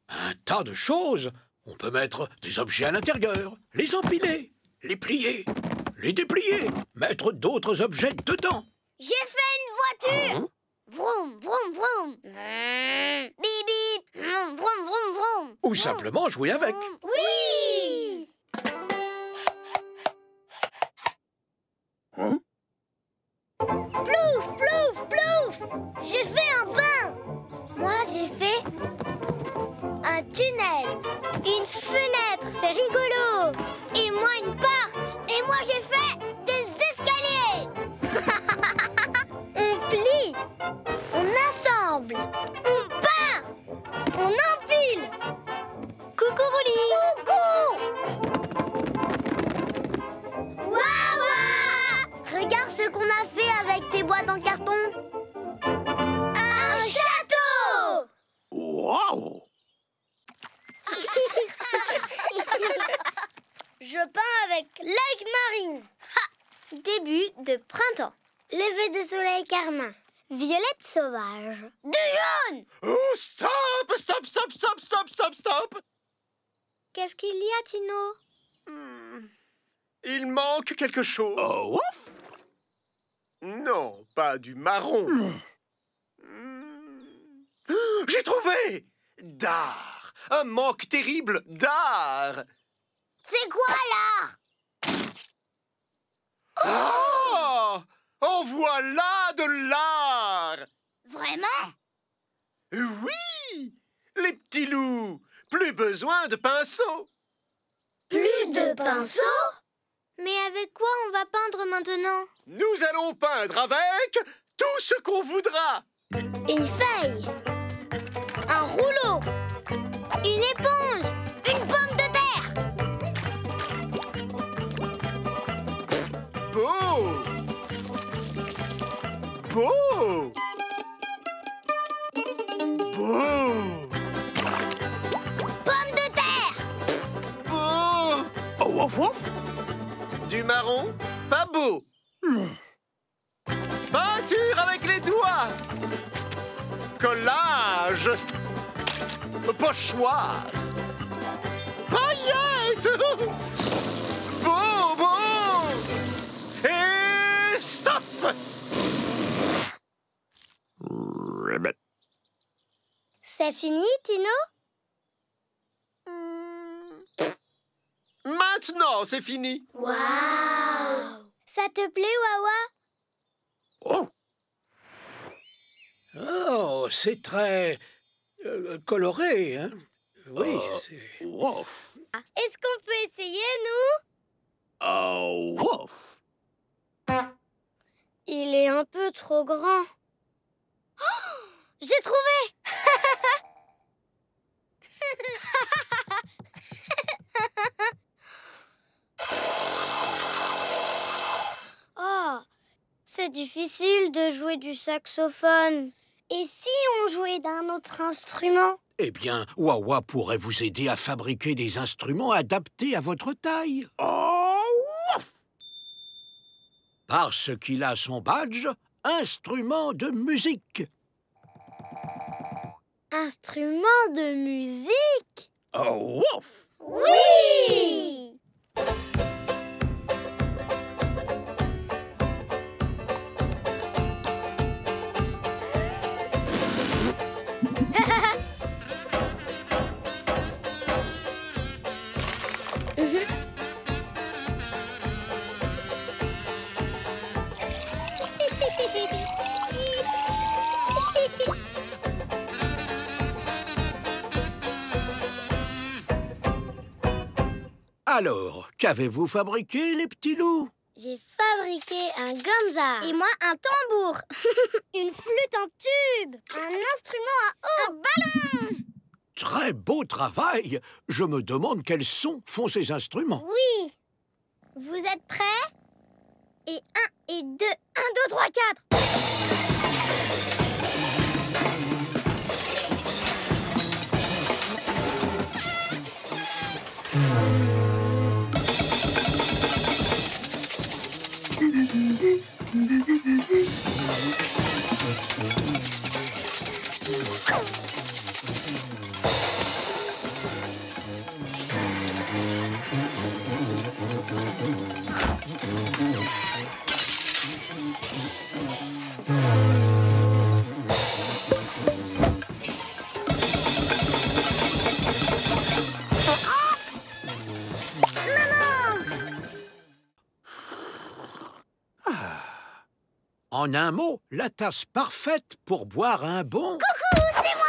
Un tas de choses. On peut mettre des objets à l'intérieur, les empiler, les plier, les déplier, mettre d'autres objets dedans. J'ai fait une voiture. Vroom, vroom, vroom. Bip, bip. Vroom, vroom, vroom, vroom. Ou simplement jouer avec. Oui. Plouf, plouf, plouf. J'ai fait un bain. Moi, j'ai fait un tunnel. Une fenêtre, c'est rigolo. Et moi, une porte. Et moi, j'ai fait des escaliers. On plie. On assemble. On peint. On empile. Coucou, Rouli. Coucou. Waouh! Regarde ce qu'on a fait avec tes boîtes en carton. Un château! Waouh! Je peins avec Lake Marine. Début de printemps. Lever de soleil carmin. Violette sauvage. Du jaune! Oh, stop! Stop, stop, stop, stop, stop, stop! Qu'est-ce qu'il y a, Tino? Il manque quelque chose. Oh, ouf! Non, pas du marron. J'ai trouvé! D'art! Un manque terrible d'art! C'est quoi, là? Oh! En voilà de l'art! Vraiment? Oui! Les petits loups! Plus besoin de pinceaux! Plus de pinceaux? Mais avec quoi on va peindre maintenant? Nous allons peindre avec tout ce qu'on voudra! Une feuille. Un rouleau. Une éponge. Une pomme de terre. Beau! Beau! Beau! Pomme de terre. Beau! Oh, ouf, ouf! Du marron, pas beau. Peinture avec les doigts. Collage. Pochoir. Paillettes. Beau, beau. Et stop. C'est fini, Tino? Maintenant, c'est fini. Waouh! Ça te plaît, Wawa? Oh, c'est très coloré, hein? Oui, c'est... Est-ce qu'on peut essayer, nous? Oh, ouf! Il est un peu trop grand. Oh, j'ai trouvé! Oh, c'est difficile de jouer du saxophone. Et si on jouait d'un autre instrument? Eh bien, Wawa pourrait vous aider à fabriquer des instruments adaptés à votre taille. Oh, ouf! Parce qu'il a son badge, instrument de musique. Instrument de musique? Oh, ouf! Oui! Alors, qu'avez-vous fabriqué, les petits loups? J'ai fabriqué un ganza. Et moi, un tambour. Une flûte en tube. Un instrument à eau. Un ballon. Très beau travail. Je me demande quels sons font ces instruments. Oui. Vous êtes prêts? Et 1 et 2. 1, 2, 3, 4. En un mot, la tasse parfaite pour boire un bon... Coucou, c'est moi!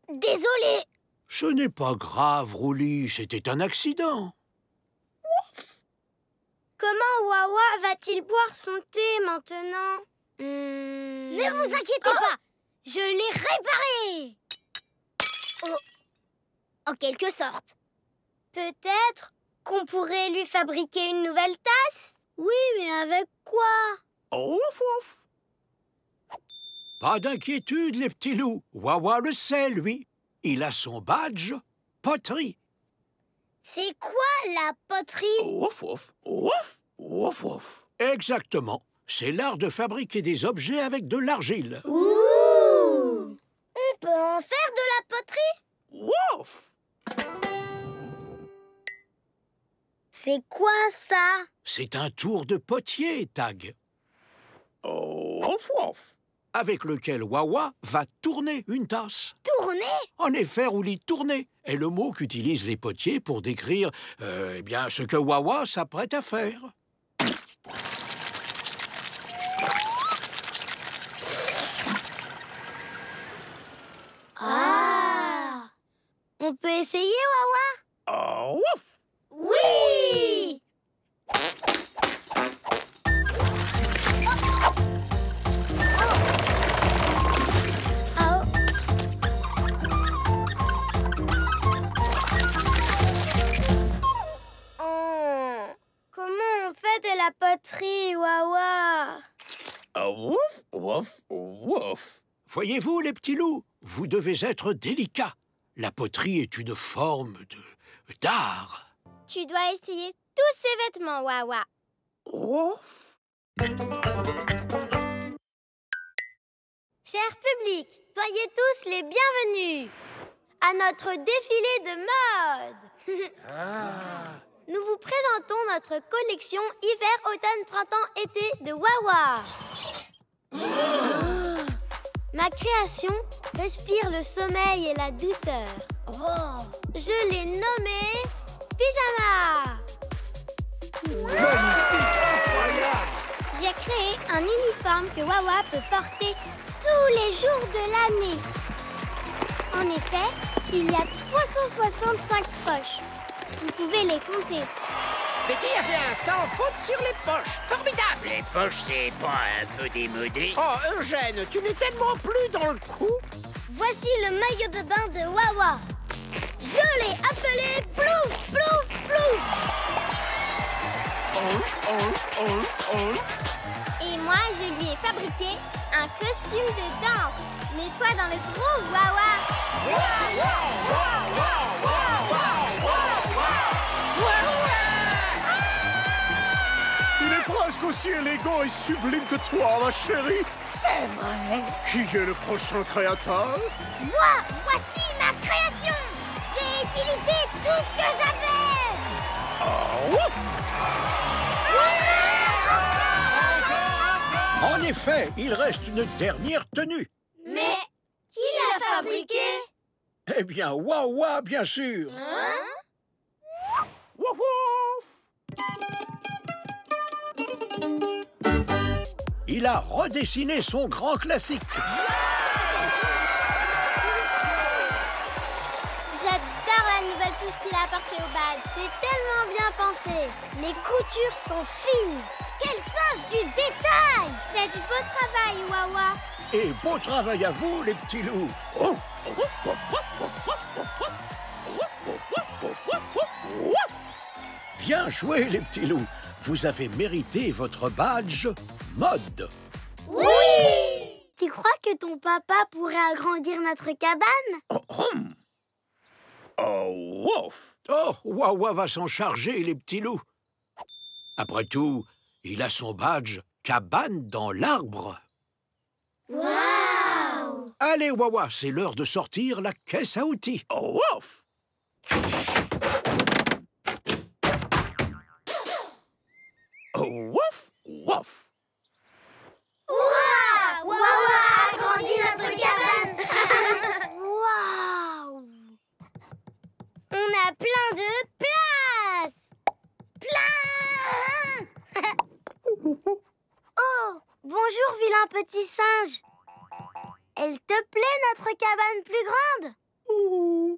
Désolé. Ce n'est pas grave, Roulis, c'était un accident. Comment Wawa va-t-il boire son thé maintenant? Ne vous inquiétez pas, je l'ai réparé. En quelque sorte. Peut-être qu'on pourrait lui fabriquer une nouvelle tasse? Oui, mais avec quoi? Ouf, ouf. Pas d'inquiétude, les petits loups. Wawa le sait, lui. Il a son badge poterie. C'est quoi la poterie? Ouf, ouf, ouf, ouf, ouf. Exactement. C'est l'art de fabriquer des objets avec de l'argile. Ouh! On peut en faire de la poterie? Ouf! C'est quoi ça? C'est un tour de potier, Tag. Ouf, ouf. Avec lequel Wawa va tourner une tasse. Tourner? En effet, Roulis, tourner est le mot qu'utilisent les potiers pour décrire eh bien, ce que Wawa s'apprête à faire. Ah! On peut essayer, Wawa? Ouf! Oui! Comment on fait de la poterie, Wawa? Ouf, ouf, ouf. Voyez-vous, les petits loups, vous devez être délicats. La poterie est une forme d'art. Tu dois essayer tous ces vêtements, Wawa. Ouf. Cher public, soyez tous les bienvenus à notre défilé de mode. Nous vous présentons notre collection hiver, automne, printemps, été de Wawa. Ma création respire le sommeil et la douceur. Je l'ai nommée Pyjama. J'ai créé un uniforme que Wawa peut porter tous les jours de l'année. En effet, il y a 365 poches. Vous pouvez les compter. Betty a fait un sans faute sur les poches. Formidable! Les poches, c'est pas un peu démodé? Oh, Eugène, tu n'es tellement plus dans le coup. Voici le maillot de bain de Wawa. Je l'ai appelé Plouf, Plouf, Plouf. Et moi, je lui ai fabriqué un costume de danse. Mets-toi dans le gros Wawa. Il est presque aussi élégant et sublime que toi, ma chérie. C'est vrai. Qui est le prochain créateur? Moi, voici ma création. J'ai utilisé tout ce que j'avais. En effet, il reste une dernière tenue. Mais qui l'a fabriqué? Eh bien, Wawa, bien sûr. Wouf wouf! il a redessiné son grand classique. J'adore la nouvelle touche qu'il a apportée au badge. C'est tellement bien pensé. Les coutures sont fines. Quel sens du détail! C'est du beau travail, Wawa. Et beau travail à vous, les petits loups. Bien joué, les petits loups. Vous avez mérité votre badge mode. Oui! Tu crois que ton papa pourrait agrandir notre cabane? Oh, wouf! Oh, Wawa va s'en charger, les petits loups. Après tout, il a son badge cabane dans l'arbre. Waouh! Allez, Wawa, c'est l'heure de sortir la caisse à outils. Oh, wouf! Oh, wouf, wouf! Hurrah! Wawa a agrandi notre cabane! Waouh! On a plein de place! Plein! Oh! Bonjour, vilain petit singe! Elle te plaît, notre cabane plus grande? Oh,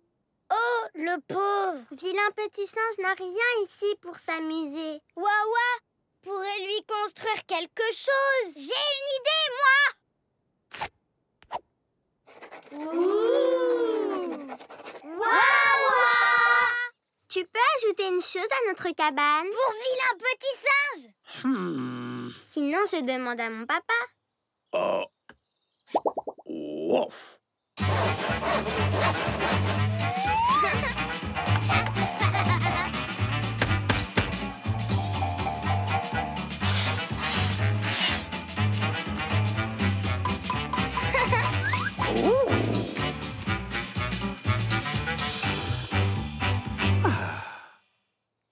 le pauvre! Vilain petit singe n'a rien ici pour s'amuser. Wawa pourrait lui construire quelque chose. J'ai une idée, moi! Ouh! Wawa! Tu peux ajouter une chose à notre cabane? Pour vilain petit singe! Sinon, je demande à mon papa. Oh, wouf!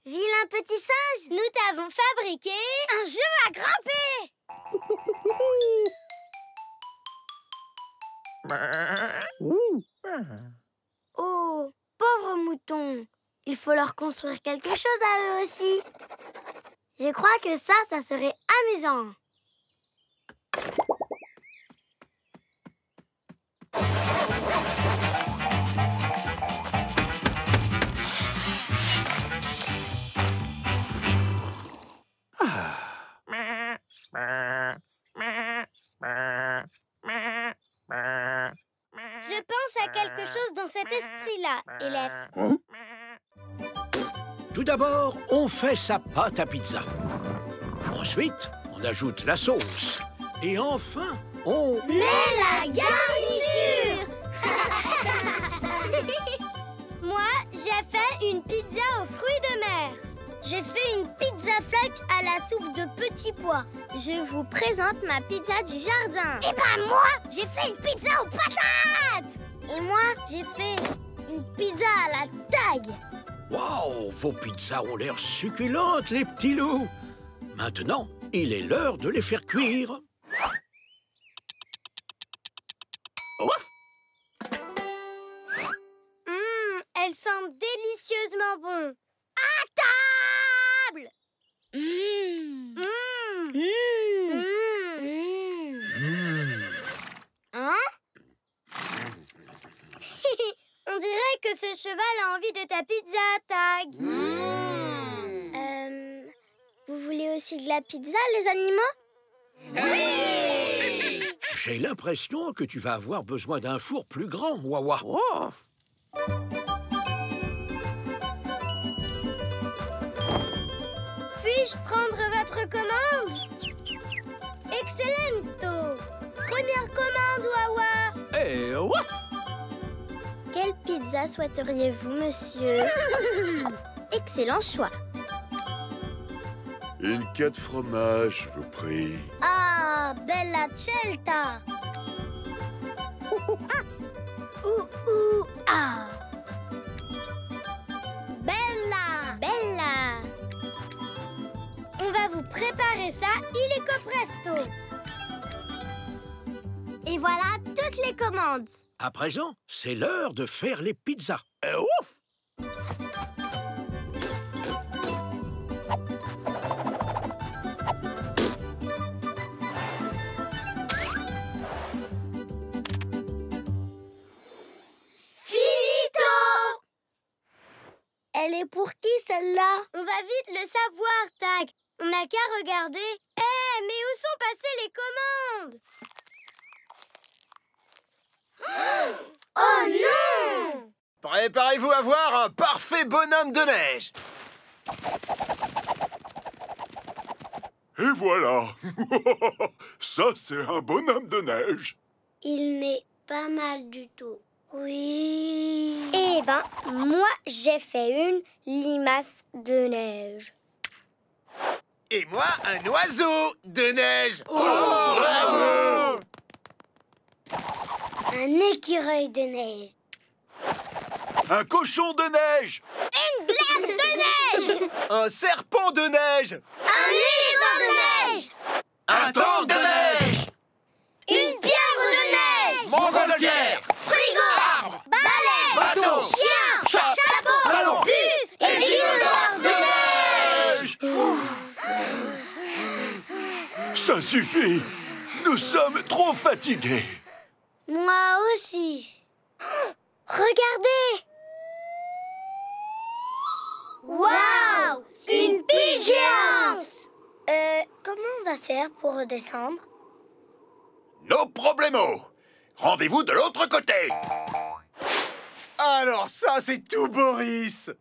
Vilain petit singe, nous t'avons fabriqué un jeu à grimper. Oh, pauvre mouton. Il faut leur construire quelque chose à eux aussi. Je crois que ça serait amusant. Je pense à quelque chose dans cet esprit-là, élève. Tout d'abord, on fait sa pâte à pizza. Ensuite, on ajoute la sauce. Et enfin, on... Mais la garniture! Moi, j'ai fait une pizza aux fruits de mer. J'ai fait une pizza flaque à la soupe de petits pois. Je vous présente ma pizza du jardin. Et ben moi, j'ai fait une pizza aux patates. Et moi, j'ai fait une pizza à la tag. Waouh, vos pizzas ont l'air succulentes, les petits loups. Maintenant, il est l'heure de les faire cuire. Ouf! Elles sentent délicieusement bon. À table! Hein? On dirait que ce cheval a envie de ta pizza, Tag. Vous voulez aussi de la pizza, les animaux? Oui! J'ai l'impression que tu vas avoir besoin d'un four plus grand, Wawa. Ouf! Puis-je prendre votre commande? Excellento! Première commande, Wawa! Eh, ouf! Quelle pizza souhaiteriez-vous, monsieur? Excellent choix. Une quête fromage, je vous prie. Ah, bella scelta! Ah! Bella! Bella! On va vous préparer ça illico presto. Et voilà toutes les commandes. À présent, c'est l'heure de faire les pizzas. Ouf! Elle est pour qui, celle-là? On va vite le savoir, Tag. On n'a qu'à regarder. Mais où sont passées les commandes? Oh non! Préparez-vous à voir un parfait bonhomme de neige. Et voilà. Ça, c'est un bonhomme de neige. Il n'est pas mal du tout. Oui. Eh ben, moi, j'ai fait une limace de neige. Et moi, un oiseau de neige. Oh, bravo! Un écureuil de neige. Un cochon de neige. Une glace de neige. Un serpent de neige. Un éléphant de neige. Un tank de neige. Une pieuvre de neige. Montgolfière. Frigo. Arbre. Balai. Bateau. Chien. Chat. Chapeau. Ballon. Bus. Et dinosaure de neige. Ça suffit. Nous sommes trop fatigués. Moi aussi. Regardez. Waouh! Une pile géante! Comment on va faire pour redescendre? No problemo. Rendez-vous de l'autre côté. Alors ça, c'est tout Boris.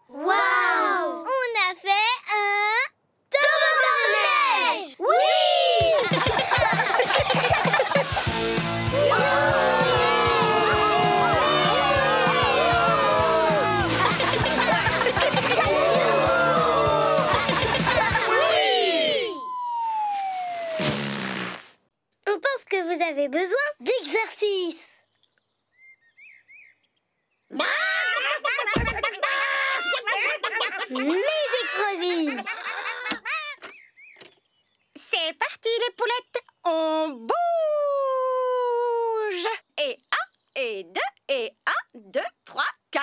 Waouh! On a fait un toboggan de neige! Oui! On pense que vous avez besoin d'exercice. Les écrevils. C'est parti les poulettes, on bouge. Et 1, et 2, et 1, 2, 3, 4.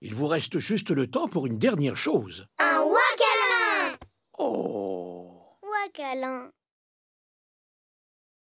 Il vous reste juste le temps pour une dernière chose. Un wakalan. Oh! Wakalan.